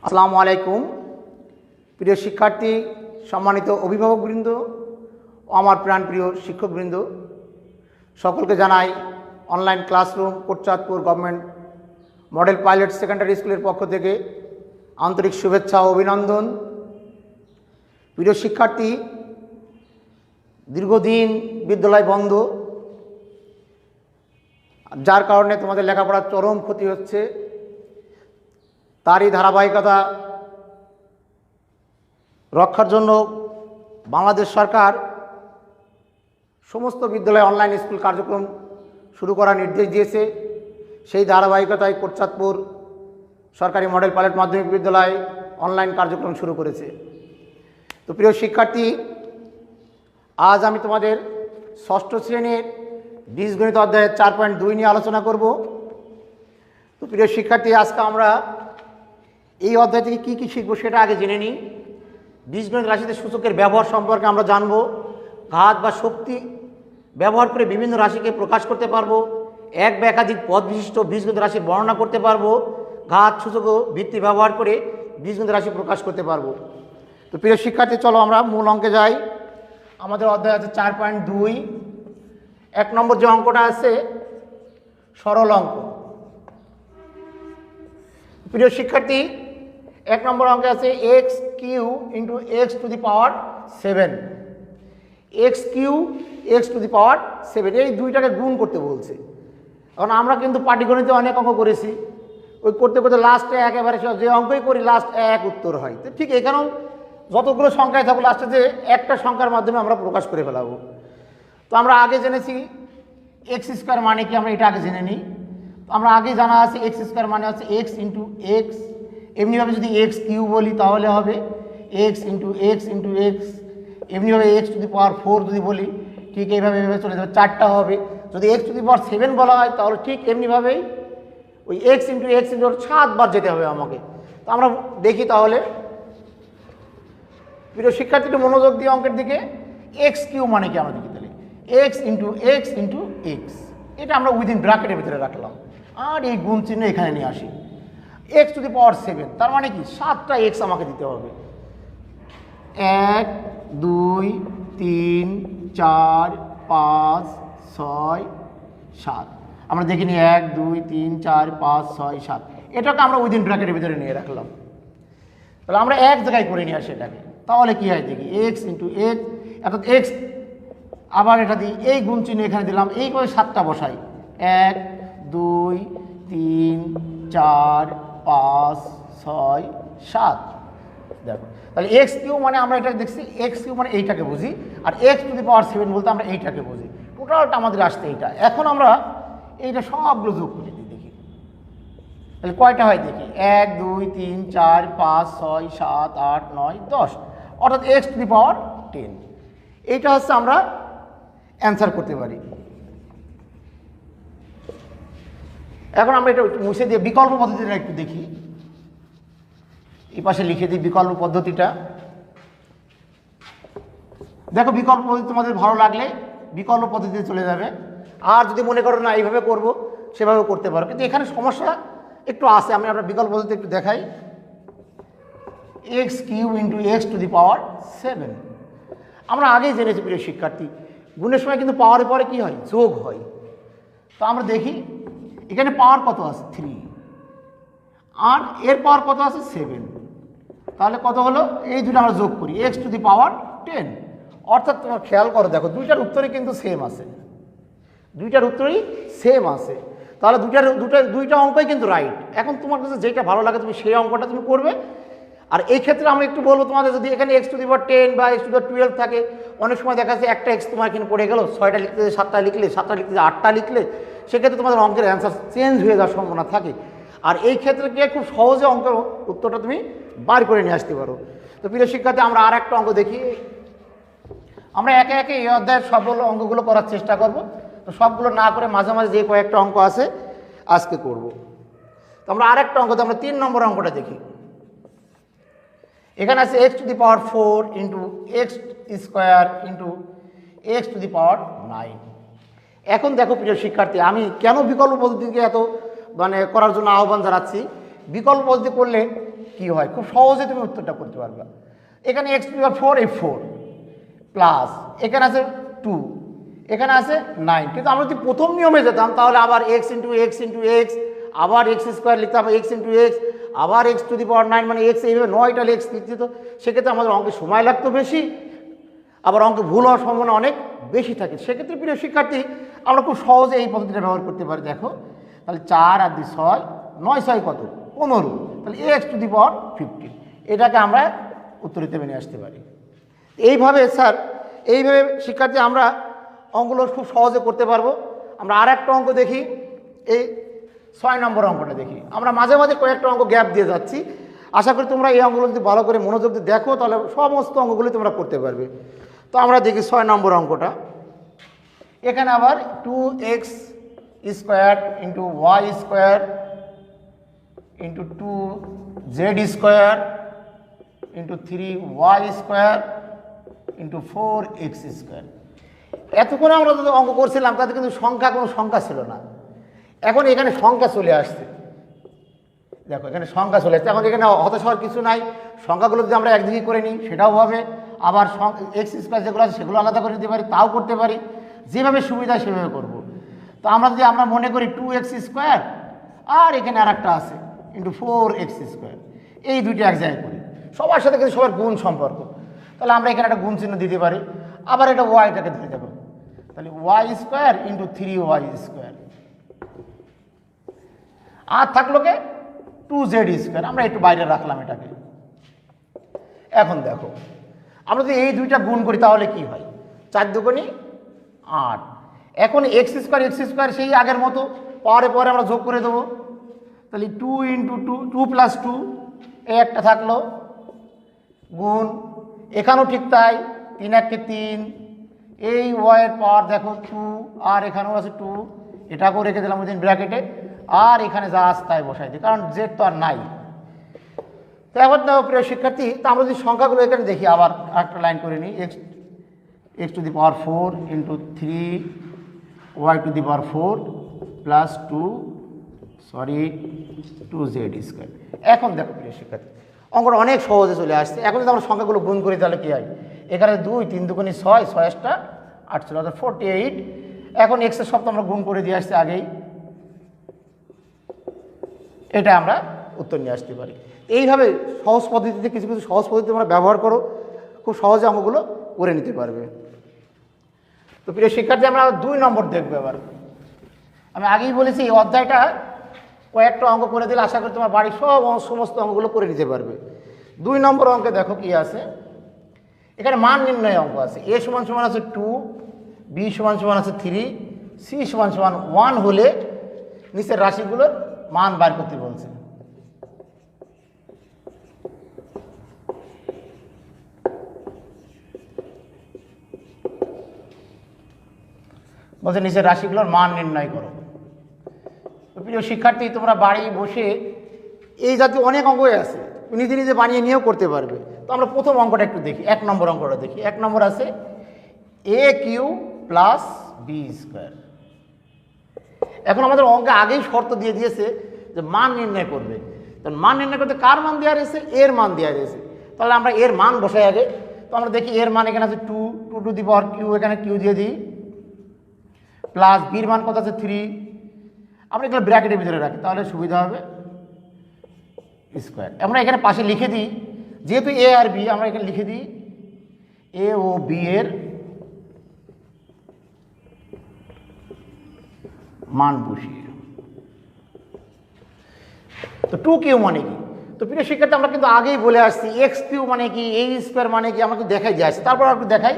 আসসালামু আলাইকুম প্রিয় শিক্ষার্থী, সম্মানিত অভিভাবকবৃন্দ ও আমার প্রাণপ্রিয় শিক্ষকবৃন্দ, সকলকে জানাই online classroom Kotchandpur government model pilot secondary স্কুলের পক্ষ থেকে আন্তরিক শুভেচ্ছা ও অভিনন্দন। প্রিয় শিক্ষার্থী, দীর্ঘদিন বিদ্যালয় বন্ধ, যার কারণে তোমাদের লেখাপড়ার চরম ক্ষতি হচ্ছে। তারই ধারাবাহিকতা রক্ষার জন্য বাংলাদেশ সরকার সমস্ত বিদ্যালয়ে অনলাইন স্কুল কার্যক্রম শুরু করার নির্দেশ দিয়েছে। সেই ধারাবাহিকতায় কোটচাঁদপুর সরকারি মডেল পাইলট মাধ্যমিক বিদ্যালয় অনলাইন কার্যক্রম শুরু করেছে। তো প্রিয় শিক্ষার্থী, আজ আমি তোমাদের ষষ্ঠ শ্রেণীর বীজগণিত অধ্যায়ের 4.2 নিয়ে আলোচনা করব। তো প্রিয় শিক্ষার্থী, আজকে আমরা এই অধ্যায় থেকে কী কী শিখব সেটা আগে জেনে নিই। বীজগণিত রাশিতে সূচকের ব্যবহার সম্পর্কে আমরা জানব। ঘাত বা শক্তি ব্যবহার করে বিভিন্ন রাশিকে প্রকাশ করতে পারবো। এক বা একাধিক পদ বিশিষ্ট বীজগণিত রাশি বর্ণনা করতে পারবো। ঘাত সূচক ও ভিত্তি ব্যবহার করে বীজগণিত রাশি প্রকাশ করতে পারবো। তো প্রিয় শিক্ষার্থী, চলো আমরা মূল অঙ্কে যাই। আমাদের অধ্যায় আছে 4.2। 1 নম্বর যে অঙ্কটা আছে সরল অঙ্ক। প্রিয় শিক্ষার্থী, 1 নম্বর অঙ্কে আছে X Q into X to the power 7। X Q X to the power 7, এই দুইটাকে গুণ করতে বলছে। কারণ আমরা কিন্তু পাটিগণিতে অনেক অঙ্ক করেছি, ওই করতে করতে লাস্টে একেবারে যে অঙ্কই করি লাস্ট এক উত্তর হয়। তো ঠিক এখানেও যতগুলো সংখ্যায় থাকবো লাস্টে যে একটা সংখ্যার মাধ্যমে আমরা প্রকাশ করে ফেলাবো। তো আমরা আগে জেনেছি এক্স স্কোয়ার মানে কি, আমরা এটা আগে জেনে নিই। তো আমরা আগে জানা আছে এক্স স্কোয়ার মানে হচ্ছে এক্স ইন্টু এক্স। এমনিভাবে যদি এক্স কিউ বলি তাহলে হবে x into x into x. এমনিভাবে এক্স টু দি পাওয়ার 4 যদি বলি ঠিক এইভাবে এইভাবে চলে যাবে, 4টা হবে। যদি এক্স টু দি পাওয়ার 7 বলা হয় তাহলে ঠিক এমনিভাবেই ওই এক্স ইন্টু এক্স ইন্টু 7 বার যেতে হবে আমাকে। তো আমরা দেখি তাহলে। প্রিয় শিক্ষার্থী, একটু মনোযোগ দিয়ে অঙ্কের দিকে। এক্স কিউ মানে কি আমরা দেখি তাহলে x into x into x, এটা আমরা উইদিন ব্র্যাকেটের ভিতরে রাখলাম, আর এই গুণ চিহ্ন এখানে নিয়ে আসি। এক্স টু দি পাওয়ার 7 তার মানে কি 7টা এক্স আমাকে দিতে হবে। 1 2 3 4 5 6 7। আমরা দেখিনি 1 2 3 4 5 6 7, এটাকে আমরা উইদিন ব্র্যাকেটের ভিতরে নিয়ে রাখলাম। তাহলে আমরা এক জায়গায় করে নিয়ে আসি এটাকে, তাহলে কি হয় দেখি এক্স ইন্টু এক্স, অর্থাৎ এক্স আবার এটা দিই, এই গুণ চিহ্ন এখানে দিলাম, এই করে 7টা বসাই। 1 2 3 4 5 6 7। দেখো তাহলে এক্স কিউ মানে আমরা এটা দেখছি, এক্স কিউ মানে এইটাকে বুঝি, আর এক্স টু দি পাওয়ার 7 বলতে আমরা এইটাকে বুঝি। টোটালটা আমাদের আসছে এইটা। এখন আমরা এইটা সবগুলো যোগ করে দিই, দেখি তাহলে কয়টা হয় দেখি। 1 2 3 4 5 6 7 8 9 10, অর্থাৎ এক্স টু দি পাওয়ার 10। এইটা হচ্ছে আমরা অ্যান্সার করতে পারি। এখন আমরা এটা মুছে দিয়ে বিকল্প পদ্ধতিটা একটু দেখি। এই পাশে লিখে দিই বিকল্প পদ্ধতিটা। দেখো বিকল্প পদ্ধতি তোমাদের ভালো লাগলে বিকল্প পদ্ধতিতে চলে যাবে, আর যদি মনে করো না এইভাবে করব সেভাবে করতে পারো। কিন্তু এখানে সমস্যা একটু আছে, আমি আপনার বিকল্প পদ্ধতি একটু দেখাই। X Q into X to the power 7 আমরা আগেই জেনেছি প্রিয় শিক্ষার্থী, গুণের সময় কিন্তু পাওয়ারের পরে কি হয়, যোগ হয়। তো আমরা দেখি এখানে পাওয়ার কত আছে 3, আর এর পাওয়ার কত আছে 7, তাহলে কত হলো, এই দুটো আমরা যোগ করি এক্স টু দি পাওয়ার 10। অর্থাৎ তোমার খেয়াল করো, দেখো দুইটার উত্তরই কিন্তু সেম আছে, দুইটার উত্তরই সেম আছে। তাহলে দুইটা অঙ্কই কিন্তু রাইট। এখন তোমার কাছে যেটা ভালো লাগে তুমি সেই অঙ্কটা তুমি করবে। আর এই ক্ষেত্রে আমি একটু বলবো তোমাদের, যদি এখানে এক্স টু দি পাওয়ার 10 বা এক্স টু দি পাওয়ার 12 থাকে, অনেক সময় দেখা যাচ্ছে একটা এক্স তোমার এখানে পড়ে গেল, 6টা লিখতে 7টা লিখলে, 7টা লিখতে 8টা লিখলে, সেক্ষেত্রে তোমাদের অঙ্কের অ্যান্সার চেঞ্জ হয়ে যাওয়ার সম্ভাবনা থাকে। আর এই ক্ষেত্রে গিয়ে খুব সহজে অঙ্কের উত্তরটা তুমি বার করে নিয়ে আসতে পারো। তো প্রিয় শিক্ষার্থী, আমরা আর একটা অঙ্ক দেখি। আমরা একে একে এই অধ্যায়ের সবগুলো অঙ্কগুলো করার চেষ্টা করব। তো সবগুলো না করে মাঝে মাঝে যে কয়েকটা অঙ্ক আছে আজকে করব। তো আমরা আরেকটা অঙ্কতে আমরা 3 নম্বর অঙ্কটা দেখি। এখানে আছে X to the power 4 into X square into X to the power 9। এখন দেখো প্রিয় শিক্ষার্থী, আমি কেন বিকল্প পদ্ধতিকে এত করার জন্য আহ্বান জানাচ্ছি। বিকল্প পদ্ধতি করলে কি হয়, খুব সহজে তুমি উত্তরটা করতে পারবে। এখানে এক্স টু দি পাওয়ার 4 এই 4 প্লাস এখানে আছে 2, এখানে আছে 9। কিন্তু আমরা যদি প্রথম নিয়মে যেতাম তাহলে আবার x into x into x, আবার এক্স স্কোয়ার লিখতাম, এক্স ইন্টু এক্স, আবার এক্স টু দি পাওয়ার 9 মানে এক্স, এইভাবে 9টা এক্স লিখতে হতো। সেক্ষেত্রে আমাদের অঙ্কে সময় লাগতো বেশি, আবার অঙ্কে ভুল হওয়ার সম্ভাবনা অনেক বেশি থাকে। সেক্ষেত্রে প্রিয় শিক্ষার্থী আমরা খুব সহজে এই পদ্ধতিটা ব্যবহার করতে পারি। দেখো তাহলে 4 আর 2 6, 9 6 কত 15, তাহলে এক্স টু দি পাওয়ার 15, এটাকে আমরা উত্তর হিসেবে নিয়ে আসতে পারি। এইভাবে স্যার, এইভাবে শিক্ষার্থী আমরা অঙ্কগুলো খুব সহজে করতে পারবো। আমরা আর একটা অঙ্ক দেখি, এই 6 নম্বর অঙ্কটা দেখি। আমরা মাঝে মাঝে কয়েকটা অঙ্ক গ্যাপ দিয়ে যাচ্ছি, আশা করি তোমরা এই অঙ্কগুলো যদি ভালো করে মনোযোগ দিয়ে দেখো তাহলে সমস্ত অঙ্কগুলি তোমরা করতে পারবে। তো আমরা দেখি 6 নম্বর অঙ্কটা। এখানে আবার 2x square into y square into 2z square into 3y square into 4x square. এতক্ষণ আমরা যদি অঙ্ক করছিলাম তাতে কিন্তু সংখ্যা, কোনো সংখ্যা ছিল না। এখন এখানে সংখ্যা চলে আসছে, দেখো এখানে সংখ্যা চলে আসছে। এখন এখানে হতাশ হওয়ার কিছু নাই, সংখ্যাগুলো যদি আমরা একদিকে করে নিই সেটাও হবে, আবার এক্স স্কোয়ার যেগুলো আছে সেগুলো আলাদা করে দিতে পারি, তাও করতে পারি, যেভাবে সুবিধা সেভাবে করব। তো আমরা যদি আমরা মনে করি 2x স্কোয়ার আর এখানে আর একটা আছে ইন্টু 4x স্কোয়ার, এই দুইটা এক জায়গায় করি, সবার সাথে কিন্তু সবার গুণ সম্পর্ক, তাহলে আমরা এখানে একটা গুণ চিহ্ন দিতে পারি। আবার এটা ওয়াইটাকে দিয়ে দেবো, তাহলে Y square into 3y square, আর থাকলো কে 2z স্কোয়ার, আমরা একটু বাইরে রাখলাম এটাকে। এখন দেখো আমরা যদি এই দুইটা গুণ করি তাহলে কি হয়, 4 দুগুণে 8। এখন এক্স স্কোয়ার সেই আগের মতো পরে পরে আমরা যোগ করে দেবো, তাহলে 2 ইন্টু 2 প্লাস 2, এই একটা থাকলো গুণ, এখানেও ঠিক তাই 3 1 3, এই ওয়াইয়ের পাওয়ার দেখো 2, আর এখানেও আছে 2, এটাকেও রেখে দিলাম ওই দিন ব্র্যাকেটে, আর এখানে যা আছে তাই বসাই দিই, কারণ জেড তো আর নাই। তো এখন দেখো প্রিয় শিক্ষার্থী, তো আমরা যদি সংখ্যাগুলো এখানে দেখি, আবার একটা লাইন করে নিই, x to the power 4 into 3y two the power 4 plus 2z square. এখন দেখো প্রিয় শিক্ষার্থী অঙ্কটা অনেক সহজে চলে আসছে। এখন যদি আমরা সংখ্যাগুলো গুণ করি তাহলে কী হয়, এখানে 2 3 দুগুণে 6, 6 8 ছিল, অর্থাৎ 48। এখন এক্সের সব তো আমরা গুণ করে দিয়ে আসছি আগেই, এটা আমরা উত্তর নিয়ে আসতে পারি। এইভাবে সহজ পদ্ধতিতে কিছু কিছু সহজ পদ্ধতি আমরা ব্যবহার করো, খুব সহজে অঙ্কগুলো করে নিতে পারবে। তো প্রিয় শিক্ষার্থী আমরা 2 নম্বর দেখবো এবার। আমি আগেই বলেছি এই অধ্যায়টা কয়েকটা অঙ্ক করে দিলে আশা করি তোমার বাড়ির সমস্ত অঙ্কগুলো করে নিতে পারবে। 2 নম্বর অঙ্কে দেখো কি আছে, এখানে মান নির্ণয় অঙ্ক আছে। a সমান সমান আছে 2, b সমান সমান আছে 3, c সমান সমান 1 হলে নিচের রাশিগুলোর মান বার করতে বলছে। বলছে নিচের রাশিগুলোর মান নির্ণয় করো। প্রিয় শিক্ষার্থী তোমরা বাড়ি বসে এই জাতীয় অনেক অঙ্কই আছে, নিজে নিজে বানিয়ে নিয়েও করতে পারবে। তো আমরা প্রথম অঙ্কটা একটু দেখি, 1 নম্বর অঙ্কটা দেখি। 1 নম্বর আছে a³ প্লাস b স্কোয়ার। এখন আমাদের অঙ্কে আগেই শর্ত দিয়ে দিয়েছে যে মান নির্ণয় করবে, তখন মান নির্ণয় করতে কার মান দেওয়া রয়েছে, এর মান দেওয়া রয়েছে। তাহলে আমরা এর মান বসাই আগে। তো আমরা দেখি এর মান এখানে আছে 2 টু দি পাওয়ার কিউ, এখানে কিউ দিয়ে দিই, প্লাস বির মান কত আছে 3, আমরা এগুলো ব্র্যাকেটের ভিতরে রাখি তাহলে সুবিধা হবে, স্কোয়ার। আমরা এখানে পাশে লিখে দিই, যেহেতু এ আর বি আমরা এখানে লিখে দিই এ ও বি এর মান বসিয়ে। তো 2q মানে কি, তো প্রিয় শিক্ষার্থী আমরা কিন্তু আগেই বলে আসছি x³ মানে কি, a স্কোয়ার মানে কি, আমাকে দেখাই দিয়ে আসছি। তারপর একটু দেখাই,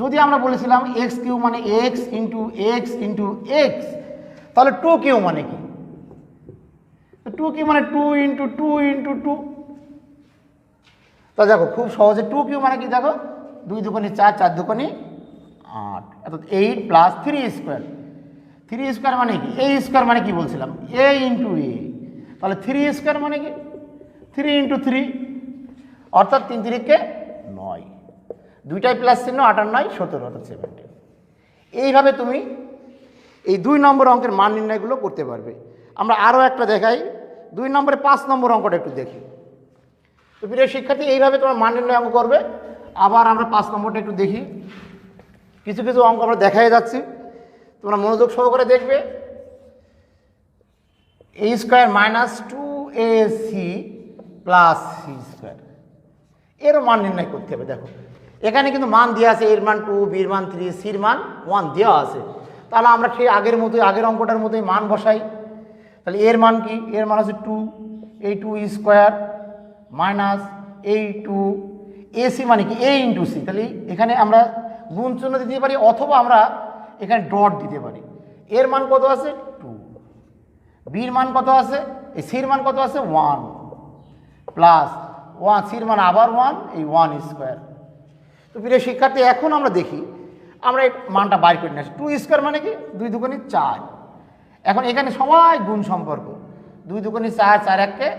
যদি আমরা বলেছিলাম x³ মানে x into x into x, তাহলে 2q মানে কি, 2q মানে 2 ইন্টু 2 ইন্টু 2। তা দেখো খুব সহজে 2q মানে কি, দেখো 2 দুগুণে 4, 4 দুগুণে 8, অর্থাৎ 8 প্লাস 3 স্কোয়ার। 3 স্কোয়ার মানে কি, a স্কোয়ার মানে কি বলছিলাম a ইন্টু এ, তাহলে 3 স্কোয়ার মানে কি 3 ইন্টু 3, অর্থাৎ 3 3 9, দুইটাই প্লাস চিহ্ন, 8 আর 9 17, অর্থাৎ 17। এইভাবে তুমি এই 2 নম্বর অঙ্কের মান নির্ণয়গুলো করতে পারবে। আমরা আরও একটা দেখাই, 2 নম্বরে 5 নম্বর অঙ্কটা একটু দেখি। তো প্রিয় শিক্ষার্থী এইভাবে তোমার মান নির্ণয় অঙ্ক করবে। আবার আমরা 5 নম্বরটা একটু দেখি, কিছু কিছু অঙ্ক আমরা দেখাই যাচ্ছি, তোমরা মনোযোগ সহকারে দেখবে। a square minus 2ac plus c square, এরও মান নির্ণয় করতে হবে। দেখো এখানে কিন্তু মান দেওয়া আছে, এর মান 2, বির মান 3, সির মান 1 দেওয়া আছে। তাহলে আমরা সেই আগের মতোই, আগের অঙ্কটার মতোই মান বসাই। তাহলে এর মান কি? এর মান আছে 2, এই 2 স্কোয়ার মাইনাস এই 2, ac মানে কি? a into c। তাহলে এখানে আমরা গুণ চিহ্ন দিতে পারি, অথবা আমরা এখানে ডট দিতে পারি। এর মান কত আছে? 2, বির মান কত আছে? এই সির মান কত আছে? 1 প্লাস 1, সির মান আবার 1, এই 1 স্কোয়ার। তো প্রিয় শিক্ষার্থী এখন আমরা দেখি, আমরা এই মানটা বাইর করে নিয়ে আসি। 2 স্কোয়ার মানে কি? 2 দুগুণে 4। এখন এখানে সবাই গুণ সম্পর্ক, 2 দুগুণে 4, 4 একে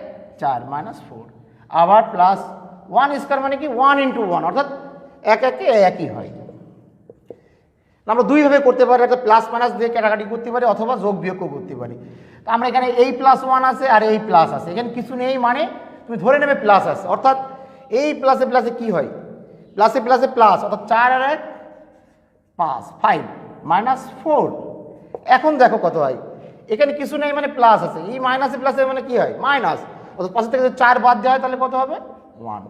4 মাইনাস 4, আবার প্লাস 1 স্কোয়ার মানে কি? 1 ইন্টু 1, অর্থাৎ এক একে একই হয়। আমরা দুইভাবে করতে পারি, একটা প্লাস মাইনাস দিয়ে কাটাকাটি করতে পারি, অথবা যোগ বিয়োগও করতে পারি। তো আমরা এখানে এই প্লাস 1 আছে আর এই প্লাস আছে, এখানে কিছু নেই মানে তুমি ধরে নেবে প্লাস আছে, অর্থাৎ এই প্লাসে প্লাসে কি হয়? প্লাসে প্লাসে প্লাস, অর্থাৎ 4 আর 1 5, 5 মাইনাস 4। এখন দেখো কত হয়, এখানে কিছু নেই মানে প্লাস আছে, এই মাইনাসে প্লাসে মানে কি হয়? মাইনাস, অর্থাৎ 5 থেকে যদি 4 বাদ দেওয়া হয় তাহলে কত হবে? 1।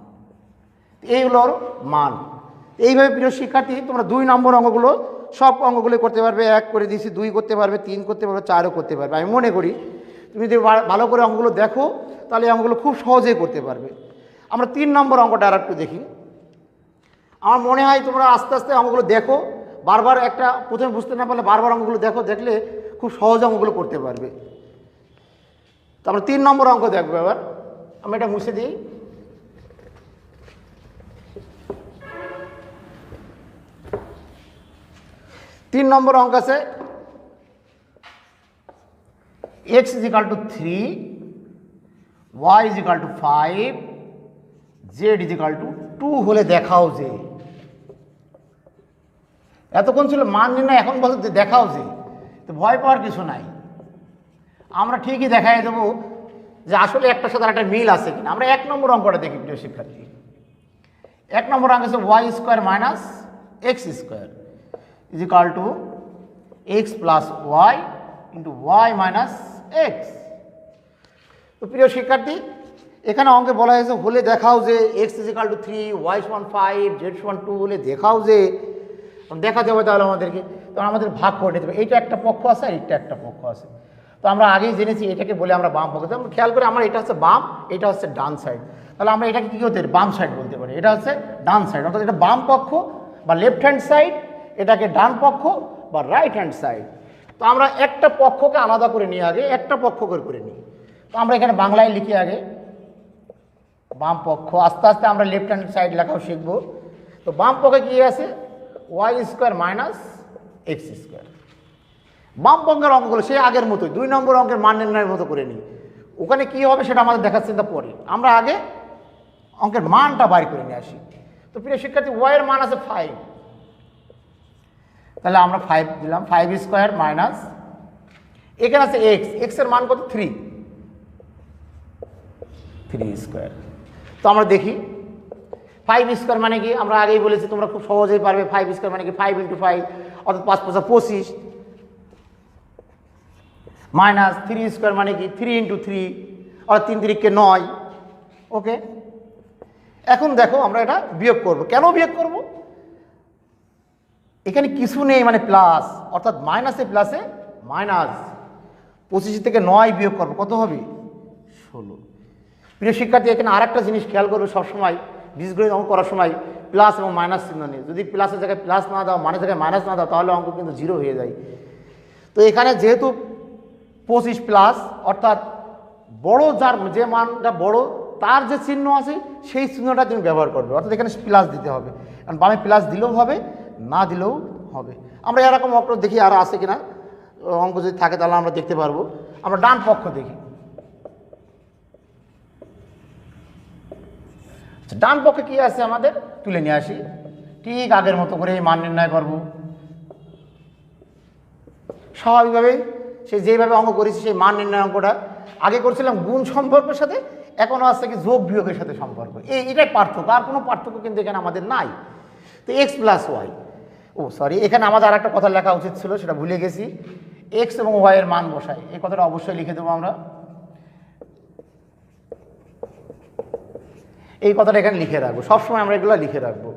এই হলো ওর মান। এইভাবে প্রিয় শিক্ষার্থী তোমরা 2 নম্বর অঙ্কগুলো, সব অঙ্কগুলো করতে পারবে। 1 করে দিয়েছি, 2 করতে পারবে, 3 করতে পারবে, 4ও করতে পারবে। আমি মনে করি তুমি যদি ভালো করে অঙ্কগুলো দেখো তাহলে অঙ্কগুলো খুব সহজেই করতে পারবে। আমরা 3 নম্বর অঙ্কটা আর একটু দেখি। আমার মনে হয় তোমরা আস্তে আস্তে অঙ্কগুলো দেখো, বারবার একটা প্রথমে বুঝতে না পারলে বারবার অঙ্কগুলো দেখো, দেখলে খুব সহজ অঙ্কগুলো করতে পারবে। তো আমরা 3 নম্বর অঙ্ক দেখবো। এবার আমি এটা মুছে দিই। তিন নম্বর অঙ্ক আছে x = 3, y = 5, z = 2 হলে দেখাও যে। এতক্ষণ ছিল মান নির্ণয়, এখন বলতে দেখাও যে। তো ভয় পাওয়ার কিছু নাই, আমরা ঠিকই দেখাই দেবো যে আসলে একটার সাথে একটা মিল আছে কিনা। আমরা 1 নম্বর অঙ্কটা দেখি প্রিয় শিক্ষার্থী। 1 নম্বর অঙ্ক আছে y square minus x square = x plus y into y minus x. তো প্রিয় শিক্ষার্থী এখানে অঙ্কে বলা হয়েছে হলে দেখাও যে x = 3, y = 5, z = 2 হলে দেখাও যে। দেখাতে হবে তাহলে আমাদেরকে, তো আমাদের ভাগ করে নিতে হবে। এইটা একটা পক্ষ আছে আর এইটা একটা পক্ষ আছে। তো আমরা আগেই জেনেছি এটাকে বলে আমরা বাম পক্ষ। আমরা খেয়াল করে, আমার এটা হচ্ছে বাম, এটা হচ্ছে ডান সাইড। তাহলে আমরা এটাকে কী করতে পারি? বাম সাইড বলতে পারি। এটা হচ্ছে ডান সাইড, অর্থাৎ এটা বাম পক্ষ বা লেফট হ্যান্ড সাইড, এটাকে ডান পক্ষ বা রাইট হ্যান্ড সাইড। তো আমরা একটা পক্ষকে আলাদা করে নিয়ে আগে একটা পক্ষ করে নিই। তো আমরা এখানে বাংলায় লিখি আগে বাম পক্ষ, আস্তে আস্তে আমরা লেফট হ্যান্ড সাইড লেখাও শিখব। তো বাম পক্ষে কী আছে? y square minus x square. বাম পক্ষের অঙ্কগুলো সেই আগের মতোই 2 নম্বর অঙ্কের মান নির্ণয়ের মতো করে নিই। ওখানে কী হবে সেটা আমাদের দেখার চিন্তা পরে, আমরা আগে অঙ্কের মানটা বাইর করে নিয়ে আসি। তো প্রিয় শিক্ষার্থী y এর মান আছে 5, তাহলে আমরা 5 দিলাম। 5 স্কোয়ার মাইনাস, এখানে আছে x এর মান কত? 3 স্কোয়ার। তো আমরা দেখি 5 স্কোয়ার মানে কি? আমরা আগেই বলেছি, তোমরা খুব সহজেই পারবে। 5 স্কোয়ার মানে কি? 5 × 5 অর্থাৎ 5 × 25 মাইনাস 3 স্কোয়ার মানে কি? 3 × 3 অর্থাৎ 3 × 3 = 9। ওকে, এখন দেখো আমরা এটা বিয়োগ করব। কেন বিয়োগ করব? এখানে কিছু নেই মানে প্লাস, অর্থাৎ মাইনাসে প্লাসে মাইনাস। 25 থেকে 9 বিয়োগ করবো, কত হবে? 16। প্রিয় শিক্ষার্থী এখানে আর একটা জিনিস খেয়াল করবে সবসময়, বীজগণিত অঙ্ক করার সময় প্লাস এবং মাইনাস চিহ্ন নিয়ে। যদি প্লাসের জায়গায় প্লাস না দাও, মানের জায়গায় মাইনাস না দাও, তাহলে অঙ্ক কিন্তু 0 হয়ে যায়। তো এখানে যেহেতু 25 প্লাস, অর্থাৎ বড় যার যে মানটা বড় তার যে চিহ্ন আছে সেই চিহ্নটা তুমি ব্যবহার করবে, অর্থাৎ এখানে প্লাস দিতে হবে। কারণ বামে প্লাস দিলেও হবে, না দিলেও হবে। আমরা এরকম অঙ্ক দেখি আর আছে কিনা, অঙ্ক যদি থাকে তাহলে আমরা দেখতে পারবো। আমরা ডান পক্ষ দেখি। ডান পক্ষে কি আছে আমাদের তুলে নিয়ে আসি, ঠিক আগের মতো করে মান নির্ণয় করব। স্বাভাবিকভাবে সে যেভাবে অঙ্ক করেছি সেই মান নির্ণয় অঙ্কটা আগে করছিলাম গুণ সম্পর্কের সাথে, এখনও আছে কি যোগ বিয়োগের সাথে সম্পর্ক, এটাই পার্থক্য, আর কোনো পার্থক্য কিন্তু এখানে আমাদের নাই। তো এক্স প্লাস ওয়াই, ও সরি, এখানে আমাদের আর একটা কথা লেখা উচিত ছিল, সেটা ভুলে গেছি। এক্স এবং ওয়াই এর মান বসাই, এই কথাটা অবশ্যই লিখে দেবো আমরা, এই কথাটা এখানে লিখে রাখবো, সবসময় আমরা এগুলো লিখে রাখবো,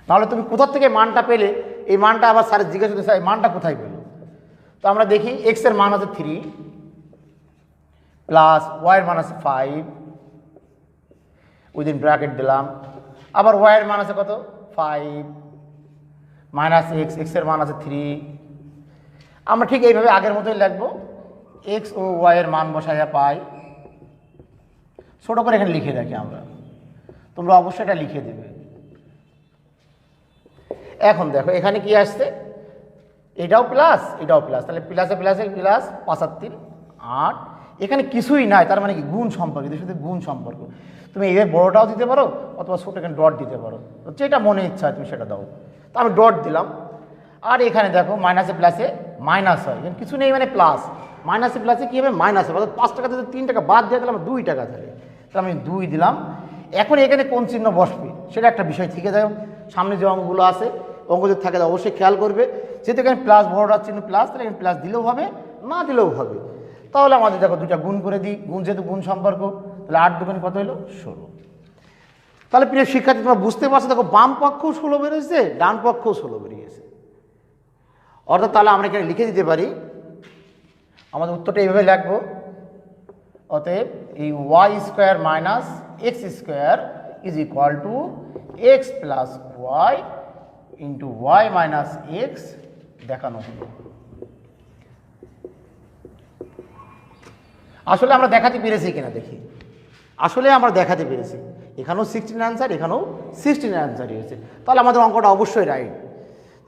নাহলে তুমি কোথা থেকে মানটা পেলে, এই মানটা আবার স্যার জিজ্ঞাসা করতে স্যার এই মানটা কোথায় পেলো। তো আমরা দেখি এক্স এর মান আছে 3 প্লাস ওয়াই এর মান আছে 5, উইদিন ব্র্যাকেট দিলাম, আবার ওয়াই এর মান আছে কত 5 মাইনাস এক্স, এক্স এর মান আছে 3। আমরা ঠিক এইভাবে আগের মতোই লিখবো, এক্স ও ওয়াই এর মান বসাইয়া পাই, ছোট করে এখানে লিখে রাখি আমরা, তোমরা অবশ্যই এটা লিখে দেবে। এখন দেখো এখানে কি আসছে, এটাও প্লাস এটাও প্লাস, তাহলে প্লাসে প্লাসে প্লাস 5 আর 3 8, এখানে কিছুই নাই, তার মানে কি গুণ সম্পর্ক, এদের সাথে গুণ সম্পর্ক। তুমি এইভাবে বড়টাও দিতে পারো অথবা ছোট এখানে ডট দিতে পারো, যেটা মনে ইচ্ছা হয় তুমি সেটা দাও। তো আমি ডট দিলাম, আর এখানে দেখো মাইনাসে প্লাসে মাইনাস হয়, এখানে কিছু নেই মানে প্লাস, মাইনাসে প্লাসে কী হবে মাইনাস হবে, অর্থাৎ 5 টাকা থেকে 3 টাকা বাদ দিয়ে দিলাম 2 টাকা থাকে, তাহলে আমি 2 দিলাম। এখন এখানে কোন চিহ্ন বসবে সেটা একটা বিষয় থেকে যায়, সামনে যে অঙ্কগুলো আছে অঙ্ক যদি থাকে অবশ্যই খেয়াল করবে, যেহেতু এখানে প্লাস বড়টার চিহ্ন প্লাস, তাহলে এখানে প্লাস দিলেও হবে না দিলেও হবে। তাহলে আমাদের দেখো দুটা গুণ করে দিই, গুণ যেহেতু গুণ সম্পর্ক, তাহলে 8 দুগুণে কত হলো 16। তাহলে প্রিয় শিক্ষার্থী তোমরা বুঝতে পারছো, দেখো বাম পক্ষও 16 বেরিয়েছে, ডান পক্ষও 16 বেরিয়েছে, অর্থাৎ তাহলে আমরা এখানে লিখে দিতে পারি, আমাদের উত্তরটা এইভাবে লিখবো, অতএব এই y square minus x square is equal to x plus y into y minus x দেখানো হলো। আসলে আমরা দেখাতে পেরেছি কিনা দেখি, আসলে আমরা দেখাতে পেরেছি, এখানেও 16 অ্যান্সার, এখানেও 16 অ্যান্সারই হয়েছে, তাহলে আমাদের অঙ্কটা অবশ্যই রাইট।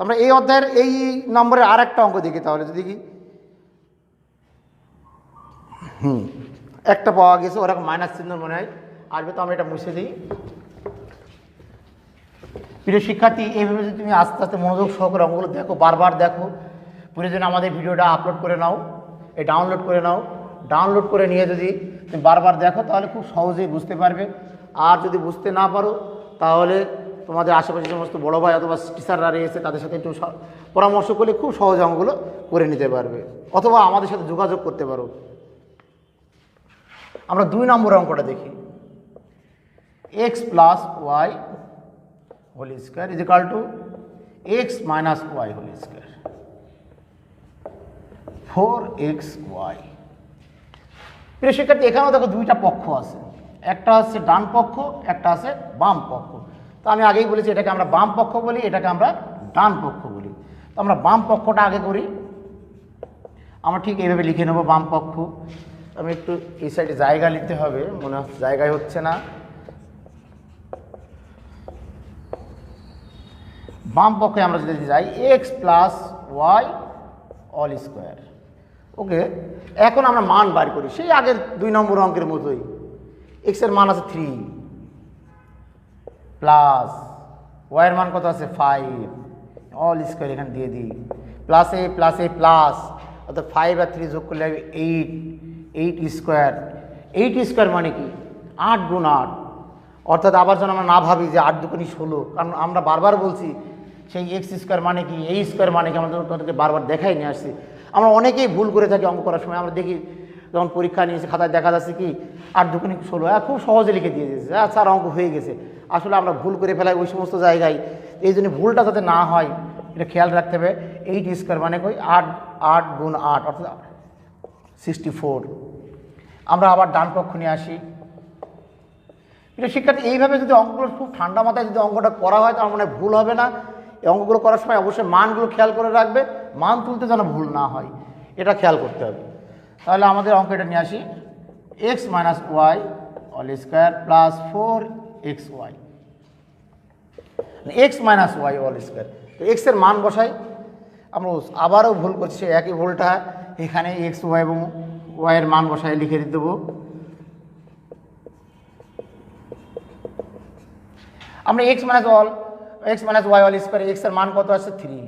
আমরা এই অধ্যায়ের এই নম্বরের আর একটা অঙ্ক দেখি, তাহলে যদি কি একটা পাওয়া গেছে, ওরকম মাইনাস চিহ্ন মনে হয় আসবে, তো আমরা এটা মুছে দিই। প্রিয় শিক্ষার্থী, এইভাবে যদি তুমি আস্তে আস্তে মনোযোগ সহকারে অঙ্কগুলো দেখো, বারবার দেখো, প্রয়োজনে আমাদের ভিডিওটা আপলোড করে নাও, এই ডাউনলোড করে নাও, ডাউনলোড করে নিয়ে যদি তুমি বারবার দেখো তাহলে খুব সহজেই বুঝতে পারবে। আর যদি বুঝতে না পারো তাহলে তোমাদের আশেপাশে সমস্ত বড় ভাই অথবা টিচাররা রয়েছে তাদের সাথে একটু পরামর্শ করলে খুব সহজে অঙ্কগুলো করে নিতে পারবে, অথবা আমাদের সাথে যোগাযোগ করতে পারো। আমরা 2 নম্বর অঙ্কটা দেখি, x plus y whole square is equal to x minus y whole square 4xy। প্রিয় শিক্ষার্থী, এখানেও দেখো দুইটা পক্ষ আছে, একটা হচ্ছে ডান পক্ষ, একটা আছে বাম পক্ষ। তো আমি আগেই বলেছি এটাকে আমরা বাম পক্ষ বলি, এটাকে আমরা ডান পক্ষ বলি। তো আমরা বাম পক্ষটা আগে করি, আমরা ঠিক এইভাবে লিখে নেব বাম পক্ষ। আমি একটু এই সাইডে জায়গা নিতে হবে, মনে হচ্ছে জায়গায় হচ্ছে না। বাম পক্ষে আমরা যদি যাই X plus Y all square, okay. এখন আমরা মান বার করি সেই আগের 2 নম্বর অঙ্কের মতোই, এক্সের মান আছে 3 প্লাস ওয়াইয়ের মান কত আছে 5 অল স্কোয়ার, এখানে দিয়ে দিই প্লাসে প্লাসে প্লাস, অর্থাৎ 5 আর 3 যোগ করলে 8 স্কোয়ার। 8 স্কোয়ার মানে কি 8 গুণ 8, অর্থাৎ আবার যেন আমরা না ভাবি যে 8 দুগুণী 16, কারণ আমরা বারবার বলছি সেই এক্স স্কোয়ার মানে কি, এই স্কোয়ার মানে কি, আমাদের তোমাদেরকে বারবার দেখাই নিয়ে আসছি। আমরা অনেকেই ভুল করে থাকি অঙ্ক করার সময়, আমরা দেখি যখন পরীক্ষা নিয়েছি খাতায় দেখা যাচ্ছে কি 8 দুগুণী 16, খুব সহজে লিখে দিয়ে দিয়েছে, স্যার অঙ্ক হয়ে গেছে। আসলে আমরা ভুল করে ফেলাই ওই সমস্ত জায়গায়, এই জন্য ভুলটা যাতে না হয় এটা খেয়াল রাখতে হবে। 8 স্কোয়ার মানে কই 8 গুণ 8 অর্থাৎ 64। আমরা আবার ডান পক্ষ নিয়ে আসি। কিন্তু শিক্ষার্থী, এইভাবে যদি অঙ্কগুলো খুব ঠান্ডা মাথায় যদি অঙ্কটা করা হয় তার মানে ভুল হবে না। এই অঙ্কগুলো করার সময় অবশ্যই মানগুলো খেয়াল করে রাখবে, মান তুলতে যেন ভুল না হয় এটা খেয়াল করতে হবে। তাহলে আমাদের অঙ্ক এটা নিয়ে আসি, x minus y all square plus 4xy, x minus y all square. তো এক্সের মান বসাই, আমরা আবারও ভুল করছি, একই ভুলটা এখানে এক্স ওয়াই এবং ওয়াইয়ের মান বসাই লিখে দিতে দেবো। আমরা x minus y all square, এক্সের মান কত আসছে 3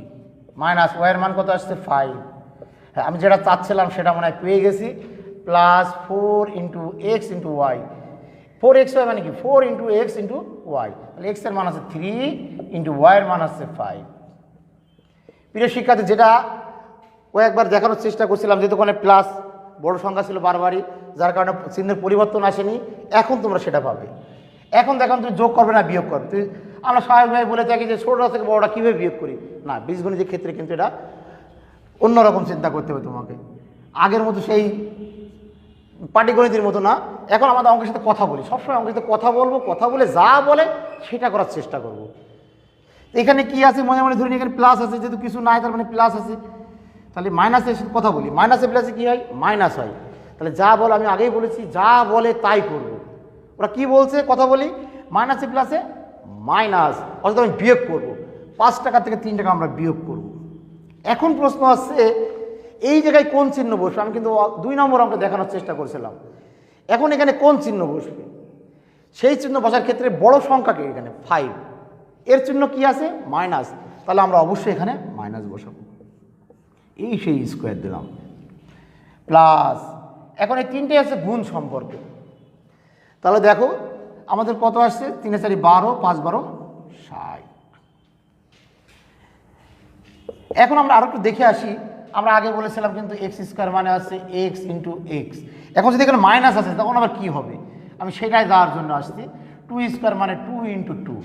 মাইনাস ওয়াইয়ের মান কত আসছে 5। হ্যাঁ, আমি যেটা চাচ্ছিলাম সেটা মনে হয় পেয়ে গেছি। Plus 4 into x into y. 4x y মানে কি 4 ইন্টু এক্স ইন্টু ওয়াই, তাহলে এক্স এর মান আছে 3 ইন্টু ওয়াই এর মান আছে 5। প্রিয় শিক্ষার্থী, যেটা ও একবার দেখানোর চেষ্টা করছিলাম, যেহেতু ওখানে প্লাস বড় সংখ্যা ছিল বারবারই, যার কারণে চিহ্নের পরিবর্তন আসেনি, এখন তোমরা সেটা পাবে। এখন দেখো তুমি যোগ করবে না বিয়োগ করবে, তুই আমরা স্বাভাবিকভাবে বলে থাকি যে ছোটটা থেকে বড়টা কীভাবে বিয়োগ করি, না বীজগণিতের ক্ষেত্রে কিন্তু এটা অন্যরকম চিন্তা করতে হবে তোমাকে, আগের মতো সেই পাটিগণিতের মতো না। এখন আমাদের অঙ্কের সাথে কথা বলি, সবসময় অঙ্কের সাথে কথা বলবো, কথা বলে যা বলে সেটা করার চেষ্টা করব। এখানে কি আছে মনে মনে ধরি, এখানে প্লাস আছে, যেহেতু কিছু নাই তার মানে প্লাস আছে, তাহলে মাইনাসের সাথে কথা বলি, মাইনাসে প্লাসে কী হয়, মাইনাস হয়। তাহলে যা বলে আমি আগেই বলেছি, যা বলে তাই করব। ওরা কি বলছে কথা বলি, মাইনাসে প্লাসে মাইনাস, অর্থাৎ আমি বিয়োগ করব, 5 টাকা থেকে 3 টাকা আমরা বিয়োগ করব। এখন প্রশ্ন আসছে এই জায়গায় কোন চিহ্ন বসবে, আমি কিন্তু 2 নম্বর অঙ্কে দেখানোর চেষ্টা করছিলাম। এখন এখানে কোন চিহ্ন বসবে, সেই চিহ্ন বসার ক্ষেত্রে বড় সংখ্যাকে এখানে 5, এর চিহ্ন কি আছে মাইনাস, তাহলে আমরা অবশ্যই এখানে মাইনাস বসাবো। এই সেই স্কোয়ার দিলাম প্লাস, এখন এই তিনটে আছে গুণ সম্পর্কে, তাহলে দেখো আমাদের কত আসছে, 3 4 12, 5 12 60। এখন আমরা আরো একটু দেখে আসি, আমরা আগে বলেছিলাম কিন্তু এক্স স্কোয়ার মানে আছে এক্স ইন্টু এক্স। এখন যদি এখানে মাইনাস আছে তখন আবার কি হবে, আমি সেটাই দেওয়ার জন্য আসছি। 2 স্কোয়ার মানে 2 ইন্টু 2।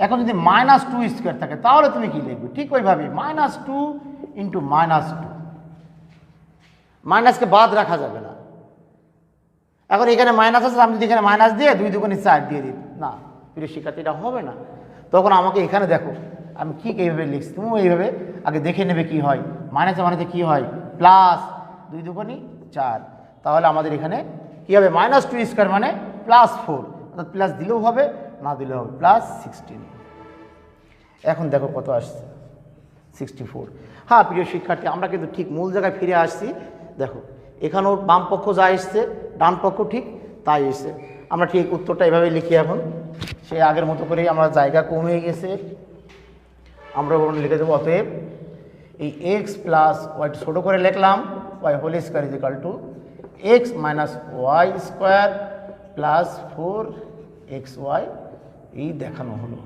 এখন যদি -2 স্কোয়ার থাকে তাহলে তুমি কি লিখবে, ঠিক ওইভাবে -2 ইন্টু -2, মাইনাসকে বাদ রাখা যাবে না। এখন এখানে মাইনাস আছে, আমি যদি এখানে মাইনাস দিয়ে 2 2 4 দিয়ে দিই, না প্রিয় শিক্ষার্থী এটা হবে না। তখন আমাকে এখানে দেখো আমি ঠিক এইভাবে লিখছি, তুমিও এইভাবে আগে দেখে নেবে কি হয়, মাইনাসে মানেতে কি হয় প্লাস 2 2 4, তাহলে আমাদের এখানে কি হবে -2 স্কোয়ার মানে +4, অর্থাৎ প্লাস দিলেও হবে না দিলেও হবে +16। এখন দেখো কত আসছে 64। হ্যাঁ প্রিয় শিক্ষার্থী, আমরা কিন্তু ঠিক মূল জায়গায় ফিরে আসছি। দেখো এখানেও বাম পক্ষ যা এসছে ডান পক্ষ ঠিক তাই এসছে, আমরা ঠিক উত্তরটা এভাবে লিখি। এখন সে আগের মতো করেই আমরা জায়গা কমে গেছে, আমরা লিখে দেবো অতএব এই এক্স প্লাস ওয়াই ছোটো করে লিখলাম, y whole square is equal to x minus y square plus 4xy, এই দেখানো হলো।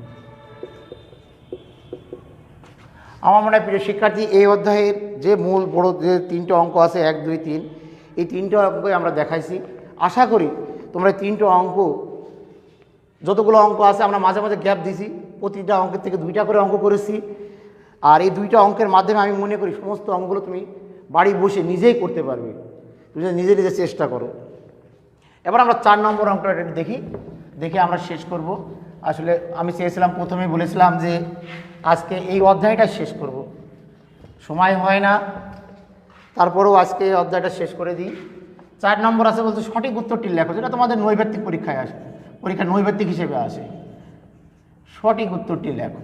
আমার মনে হয় প্রিয় শিক্ষার্থী এই অধ্যায়ের যে মূল বড় যে 3টে অঙ্ক আছে 1 2 3, এই 3টে অঙ্কই আমরা দেখাইছি। আশা করি তোমরা 3টে অঙ্ক, যতগুলো অঙ্ক আছে আমরা মাঝে মাঝে গ্যাপ দিছি, প্রতিটা অঙ্কের থেকে 2টা করে অঙ্ক করেছি। আর এই 2টা অঙ্কের মাধ্যমে আমি মনে করি সমস্ত অঙ্কগুলো তুমি বাড়ি বসে নিজেই করতে পারবে, তুমি নিজে নিজে চেষ্টা করো। এবার আমরা 4 নম্বর অঙ্কটা দেখি, দেখে আমরা শেষ করব। আসলে আমি চেয়েছিলাম, প্রথমেই বলেছিলাম যে আজকে এই অধ্যায়টা শেষ করব, সময় হয় না, তারপরেও আজকে এই অধ্যায়টা শেষ করে দিই। 4 নম্বর আছে বলতে সঠিক উত্তরটি লেখো, যেটা তোমাদের নৈর্ব্যক্তিক পরীক্ষায় আসে, পরীক্ষা নৈর্ব্যক্তিক হিসেবে আসে। সঠিক উত্তরটি লেখো।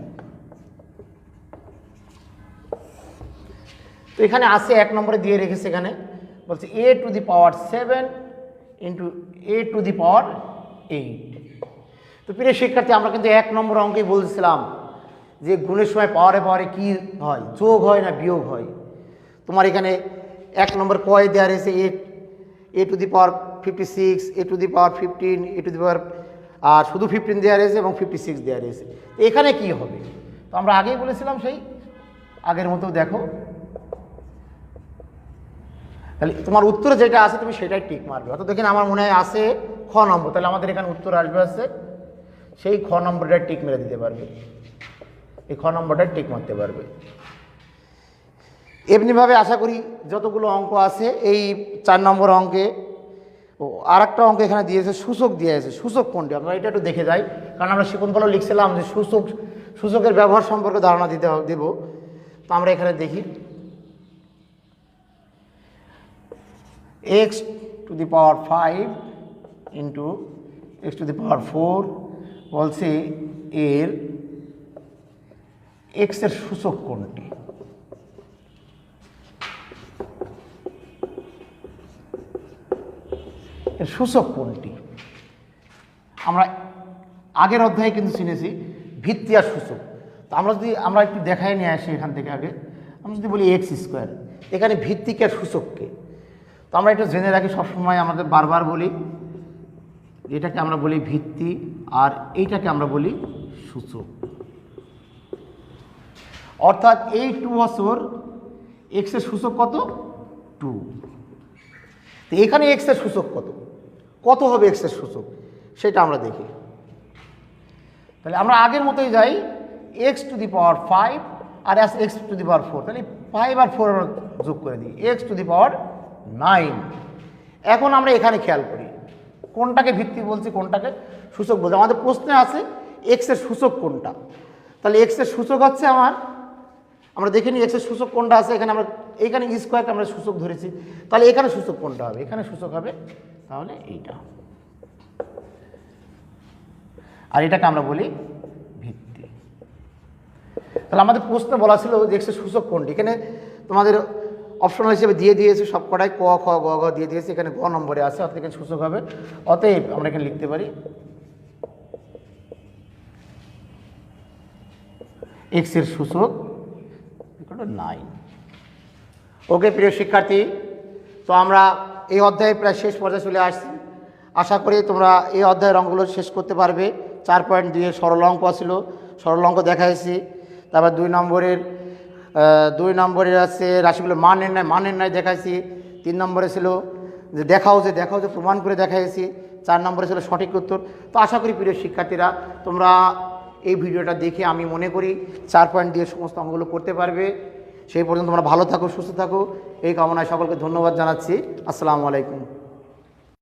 তো এখানে আছে 1 নম্বরে দিয়ে রেখেছে, এখানে বলছে a⁴ ইন্টু a⁴8। তো প্রিয় শিক্ষার্থী, আমরা কিন্তু 1 নম্বর অঙ্কেই বলছিলাম যে গুণের সময় পাওয়ারে কি হয়, যোগ হয় না বিয়োগ হয়। তোমার এখানে 1 নম্বর কয় দেওয়া রয়েছে a⁴56, a⁴15, আর শুধু 15 দেওয়া রয়েছে এবং 56 দেওয়া রয়েছে। এখানে কি হবে, তো আমরা আগেই বলেছিলাম সেই আগের মতো দেখো, তাহলে তোমার উত্তরে যেটা আছে তুমি সেটাই টিক মারবে। অর্থাৎ দেখেন আমার মনে হয় আছে খ নম্বর, তাহলে আমাদের এখানে উত্তর আসবে আছে সেই খ নম্বরটা টিক মেরে দিতে পারবে, এই খ নম্বরটা টিক মারতে পারবে। এমনিভাবে আশা করি যতগুলো অঙ্ক আছে এই 4 নম্বর অঙ্কে, আর একটা অঙ্ক এখানে দিয়েছে সূচক দিয়েছে, সূচক কোনটি আমরা এটা একটু দেখে যাই, কারণ আমরা শিক্ষণকালও লিখছিলাম যে সূচকের ব্যবহার সম্পর্কে ধারণা দেব। তো আমরা এখানে দেখি x⁵ ইন্টু x⁴ বলছে এর এক্সের সূচক কোনটি। এর সূচক কোনটি আমরা আগের অধ্যায়ে কিন্তু চিনেছি ভিত্তি আর সূচক। তো আমরা একটু দেখাই নিয়ে আসি এখান থেকে আগে, আমরা যদি বলি x², এখানে ভিত্তিকে আর সূচককে, তো আমরা এটা জেনে রাখি, সবসময় আমাদের বারবার বলি, এটাকে আমরা বলি ভিত্তি আর এইটাকে আমরা বলি সূচক। অর্থাৎ এই 2 বছর এক্সের সূচক কত? 2। তো এখানে এক্সের সূচক কত? কত হবে এক্সের সূচক সেটা আমরা দেখি। তাহলে আমরা আগের মতোই যাই, এক্স টু দি পাওয়ার 5 আর এক্স টু দি পাওয়ার 4, তাহলে 5 আর 4 আমরা যোগ করে দিই, এক্স টু দি পাওয়ার 9। এখন আমরা এখানে খেয়াল করি কোনটাকে ভিত্তি বলছি কোনটাকে সূচক বলছি। আমাদের প্রশ্নে আছে এক্সের সূচক কোনটা, তাহলে এক্সের সূচক হচ্ছে আমরা দেখে নিই এক্সের সূচক কোনটা আছে। এখানে আমরা এইখানে স্কোয়ারকে আমরা সূচক ধরেছি, তাহলে এখানে সূচক কোনটা হবে? এখানে সূচক হবে তাহলে এইটা, আর এটাকে আমরা বলি ভিত্তি। তাহলে আমাদের প্রশ্নে বলা ছিল যে এক্সের সূচক কোনটি, এখানে তোমাদের অপশনাল হিসেবে দিয়ে দিয়েছে সব কটাই, ক খ গ ঘ দিয়ে দিয়েছে, এখানে গ নম্বরে আছে, অর্থাৎ এখানে সূচক হবে। অতএব আমরা এখানে লিখতে পারি এক্স এর সূচক 9। ওকে প্রিয় শিক্ষার্থী, তো আমরা এই অধ্যায়ে প্রায় শেষ পর্যায়ে চলে আসছি। আশা করি তোমরা এই অধ্যায়ের অঙ্কগুলো শেষ করতে পারবে। 4.2 এর সরল অঙ্ক ছিল, সরল অঙ্ক দেখাইছি। তারপর 2 নম্বরের আছে রাশিগুলোর মান নির্ণয় দেখাইছি। 3 নম্বরে ছিল যে দেখাও যে প্রমাণ করে দেখাইছি। 4 নম্বরে ছিল সঠিক উত্তর। তো আশা করি প্রিয় শিক্ষার্থীরা তোমরা এই ভিডিওটা দেখে আমি মনে করি 4.2 এর সমস্ত অঙ্কগুলো করতে পারবে। সেই পর্যন্ত তোমরা ভালো থাকো, সুস্থ থাকো, এই কামনায় সকলকে ধন্যবাদ জানাচ্ছি। আসসালামু আলাইকুম।